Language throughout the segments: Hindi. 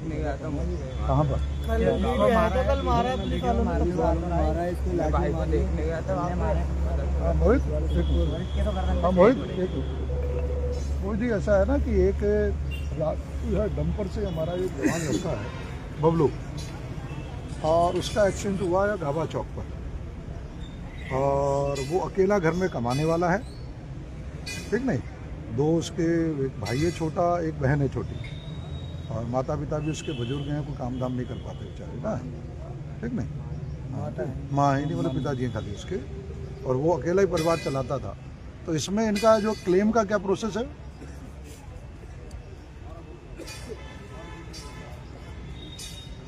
देखने गया था मुझे। कहाँ पर? कल मारा है पुलिस वालों ने, भाई को देखने गया था वहाँ पे। हाँ मोहित, हाँ मोहित, मोहित जी ऐसा है ना कि एक डंपर से हमारा एक जवान लड़का है बबलू, और उसका एक्सीडेंट हुआ है घावा चौक पर, और वो अकेला घर में कमाने वाला है, ठीक नहीं। दो उसके, एक भाई है छोटा, एक बहन है छोटी, और माता पिता भी उसके बुजुर्ग हैं, कोई काम धाम नहीं कर पाते बेचारे ना, ठीक नहीं। माँ ही नहीं, मतलब पिताजी हैं खाली उसके, और वो अकेला ही परिवार चलाता था। तो इसमें इनका जो क्लेम का क्या प्रोसेस है?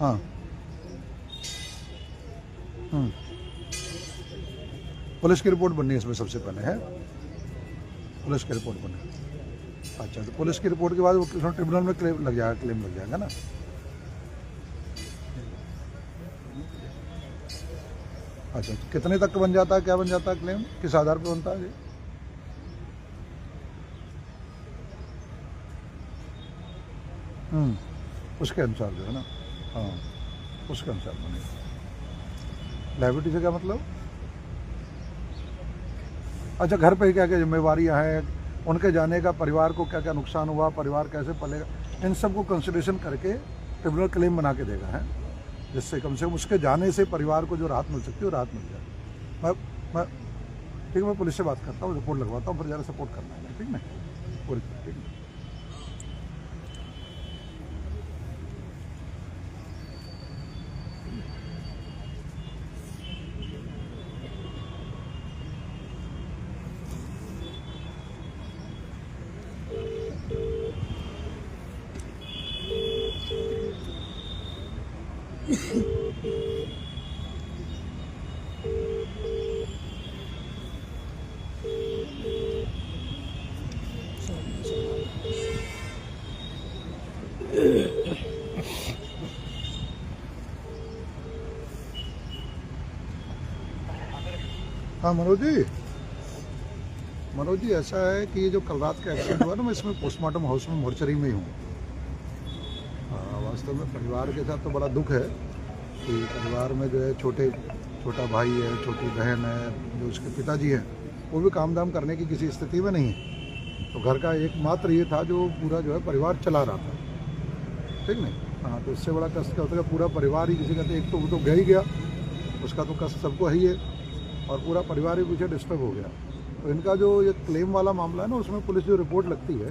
हाँ, पुलिस की रिपोर्ट बननी है इसमें सबसे पहले, है पुलिस की रिपोर्ट बने। अच्छा, तो पुलिस की रिपोर्ट के बाद वो ट्रिब्यूनल में क्लेम लग जाएगा ना। अच्छा, तो कितने तक बन जाता है, क्या बन जाता है क्लेम, किस आधार पर बनता है ये? उसके अनुसार जो है ना, हाँ उसके अनुसार बनेगा। लायबिलिटी से क्या मतलब? अच्छा, घर पे क्या क्या जिम्मेवारियां हैं, उनके जाने का परिवार को क्या क्या नुकसान हुआ, परिवार कैसे पलेगा, इन सब को कंसिडरेशन करके ट्रिब्यूनल क्लेम बना के देगा, है जिससे कम से कम उसके जाने से परिवार को जो राहत मिल सकती है वो राहत मिल जाए। मैं ठीक है, मैं पुलिस से बात करता हूँ, रिपोर्ट लगवाता हूँ, फिर ज़रा सपोर्ट करना है, ठीक है पूरी, ठीक है। हाँ मनोज जी ऐसा है कि ये जो कल रात का एक्सीडेंट हुआ ना, मैं इसमें पोस्टमार्टम हाउस में मोर्चरी में ही हूँ। वास्तव में परिवार के साथ तो बड़ा दुख है कि परिवार में जो है छोटा भाई है, छोटी बहन है, जो उसके पिताजी हैं वो भी काम धाम करने की किसी स्थिति में नहीं है। तो घर का एकमात्र ये था जो पूरा जो है परिवार चला रहा था, ठीक नहीं। हाँ, तो इससे बड़ा कष्ट क्या होता है, पूरा परिवार ही किसी का, एक तो वो तो गया ही गया, उसका तो कष्ट सबको है ही है, और पूरा परिवार ही पीछे डिस्टर्ब हो गया। तो इनका जो ये क्लेम वाला मामला है ना, उसमें पुलिस जो रिपोर्ट लगती है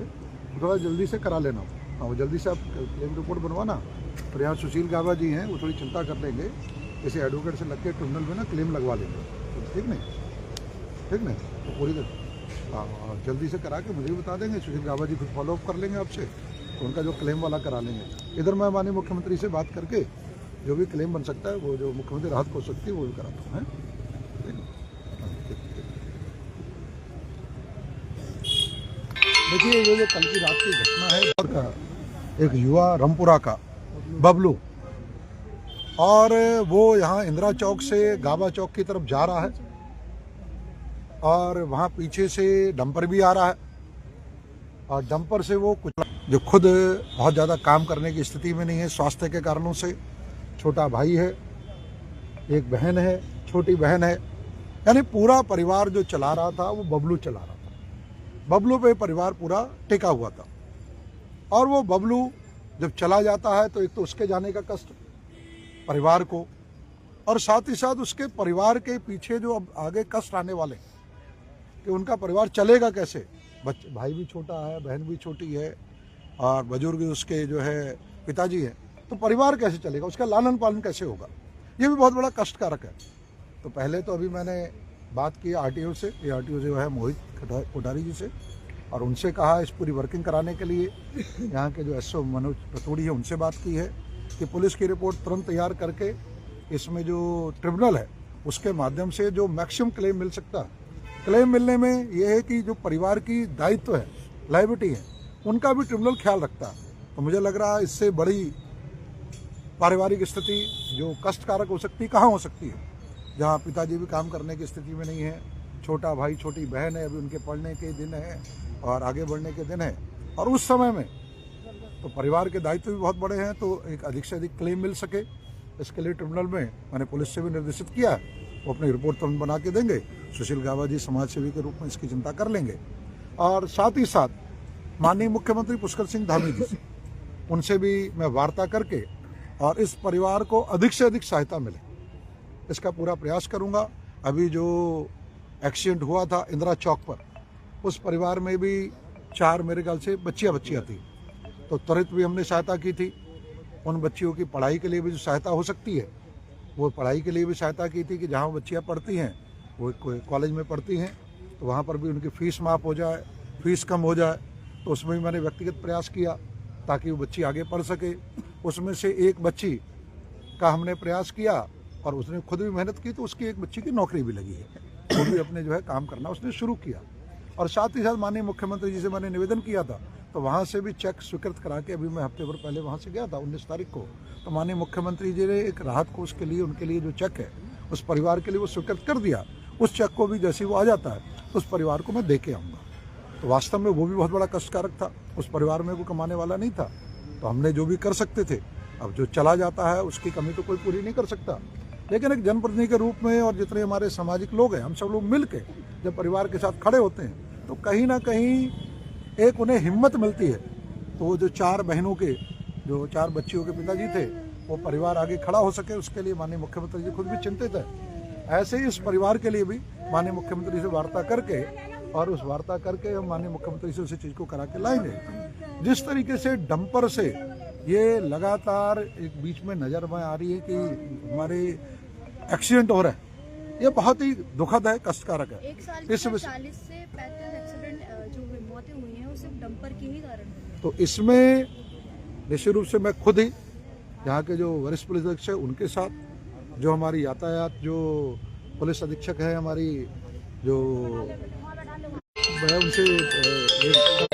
थोड़ा जल्दी से करा लेना। हाँ, वो जल्दी से आप क्लेम रिपोर्ट बनवाना। और यहाँ सुशील गाबा जी हैं, वो थोड़ी चिंता कर लेंगे, किसी एडवोकेट से लग के ट्रिब्यूनल में ना क्लेम लगवा लेंगे, ठीक नहीं। तो पूरी हाँ जल्दी से करा के मुझे भी बता देंगे, सुशील गाबा जी खुद फॉलोअप कर लेंगे आपसे, तो उनका जो क्लेम वाला करा लेंगे। इधर मैं माननीय मुख्यमंत्री से बात करके जो भी क्लेम बन सकता है, वो जो मुख्यमंत्री राहत हो सकती है वो भी कराता हूँ, है। देखिए, ये जो कल की रात की घटना है, एक युवा रामपुरा का बबलू, और वो यहाँ इंदिरा चौक से गाबा चौक की तरफ जा रहा है, और वहाँ पीछे से डंपर भी आ रहा है, और डंपर से वो कुछ जो खुद बहुत ज़्यादा काम करने की स्थिति में नहीं है स्वास्थ्य के कारणों से, छोटा भाई है, एक बहन है, छोटी बहन है, यानी पूरा परिवार जो चला रहा था वो बबलू चला रहा था। बबलू पे परिवार पूरा टिका हुआ था, और वो बबलू जब चला जाता है तो एक तो उसके जाने का कष्ट परिवार को, और साथ ही साथ उसके परिवार के पीछे जो अब आगे कष्ट आने वाले कि उनका परिवार चलेगा कैसे। भाई भी छोटा है, बहन भी छोटी है, और बुजुर्ग उसके जो है पिताजी हैं, तो परिवार कैसे चलेगा, उसका लालन पालन कैसे होगा, ये भी बहुत बड़ा कष्ट कारक है। तो पहले तो अभी मैंने बात की आरटीओ से, ये आरटीओ जो है मोहित कोठारी जी से, और उनसे कहा इस पूरी वर्किंग कराने के लिए। यहाँ के जो एसओ मनोज पतौड़ी है उनसे बात की है कि पुलिस की रिपोर्ट तुरंत तैयार करके इसमें जो ट्रिब्यूनल है उसके माध्यम से जो मैक्सिमम क्लेम मिल सकता है, क्लेम मिलने में ये है कि जो परिवार की दायित्व है, लायबिलिटी है, उनका भी ट्रिब्यूनल ख्याल रखता है। तो मुझे लग रहा है इससे बड़ी पारिवारिक स्थिति जो कष्टकारक हो सकती है कहाँ हो सकती है, जहाँ पिताजी भी काम करने की स्थिति में नहीं है, छोटा भाई छोटी बहन है, अभी उनके पढ़ने के दिन है और आगे बढ़ने के दिन है, और उस समय में तो परिवार के दायित्व भी बहुत बड़े हैं, तो एक अधिक से अधिक क्लेम मिल सके इसके लिए ट्रिब्यूनल में मैंने पुलिस से भी निर्देशित किया है। वो अपनी रिपोर्ट तुरंत बना के देंगे। सुशील गाबा जी समाज सेवी के रूप में इसकी चिंता कर लेंगे। और साथ ही साथ माननीय मुख्यमंत्री पुष्कर सिंह धामी जी से, उनसे भी मैं वार्ता करके और इस परिवार को अधिक से अधिक सहायता मिले इसका पूरा प्रयास करूंगा। अभी जो एक्सीडेंट हुआ था इंदिरा चौक पर, उस परिवार में भी 4 मेरे ख्याल से बच्चियां थी, तो त्वरित भी हमने सहायता की थी। उन बच्चियों की पढ़ाई के लिए भी जो सहायता हो सकती है वो पढ़ाई के लिए भी सहायता की थी कि जहाँ बच्चियाँ पढ़ती हैं, वो कोई कॉलेज में पढ़ती हैं, तो वहाँ पर भी उनकी फ़ीस माफ़ हो जाए, फीस कम हो जाए। तो उसमें भी मैंने व्यक्तिगत प्रयास किया ताकि वो बच्ची आगे पढ़ सके। उसमें से एक बच्ची का हमने प्रयास किया और उसने खुद भी मेहनत की, तो उसकी एक बच्ची की नौकरी भी लगी है, वो भी अपने जो है काम करना उसने शुरू किया। और साथ ही साथ माननीय मुख्यमंत्री जी से मैंने निवेदन किया था, तो वहाँ से भी चेक स्वीकृत करा के अभी मैं हफ्ते भर पहले वहाँ से गया था 19 तारीख को, तो माननीय मुख्यमंत्री जी ने एक राहत कोष के लिए उनके लिए जो चेक है उस परिवार के लिए वो स्वीकृत कर दिया। उस चेक को भी जैसे वो आ जाता है तो उस परिवार को मैं दे के आऊँगा। तो वास्तव में वो भी बहुत बड़ा कष्टकारक था, उस परिवार में वो कमाने वाला नहीं था, तो हमने जो भी कर सकते थे, अब जो चला जाता है उसकी कमी तो कोई पूरी नहीं कर सकता, लेकिन एक जनप्रतिनिधि के रूप में और जितने हमारे सामाजिक लोग हैं, हम सब लोग मिल के जब परिवार के साथ खड़े होते हैं तो कहीं ना कहीं एक उन्हें हिम्मत मिलती है। तो वो जो 4 बहनों के, जो 4 बच्चियों के पिताजी थे, वो परिवार आगे खड़ा हो सके, उसके लिए माननीय मुख्यमंत्री जी खुद भी चिंतित है। ऐसे ही इस परिवार के लिए भी माननीय मुख्यमंत्री से वार्ता करके और उस वार्ता करके हम माननीय मुख्यमंत्री से उसी चीज़ को करा के लाएंगे। जिस तरीके से डंपर से ये लगातार एक बीच में नज़र में आ रही है कि हमारे एक्सीडेंट हो रहे हैं, ये बहुत ही दुखद है, कष्टकारक है। एक साल में 40 से 35 एक्सीडेंट जो मौतें हुई हैं वो सिर्फ डंपर के ही कारण है। तो इसमें निश्चित रूप से मैं खुद ही यहाँ के जो वरिष्ठ पुलिस अधीक्षक उनके साथ, जो हमारी यातायात जो पुलिस अधीक्षक है हमारी, जो मैं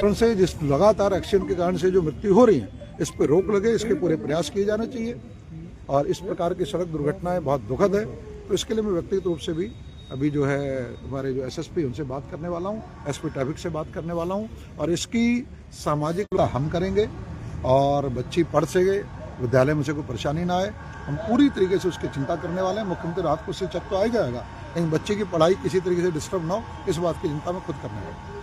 उनसे जिस लगातार एक्सीडेंट के कारण से जो मृत्यु हो रही है, इस पर रोक लगे, इसके पूरे प्रयास किए जाने चाहिए। और इस प्रकार की सड़क दुर्घटनाएं बहुत दुखद है, तो इसके लिए मैं व्यक्तिगत रूप से भी अभी जो है हमारे जो एसएसपी उनसे बात करने वाला हूँ, एसपी ट्रैफिक से बात करने वाला हूँ, और इसकी सामाजिक हम करेंगे और बच्ची पढ़ सके, विद्यालय में से कोई परेशानी ना आए, हम पूरी तरीके से उसकी चिंता करने वाले हैं। मुख्यमंत्री राहत कोष से चेक तो आ ही जाएगा, लेकिन बच्चे की पढ़ाई किसी तरीके से डिस्टर्ब ना हो, इस बात की चिंता मैं खुद करने वाला हूँ।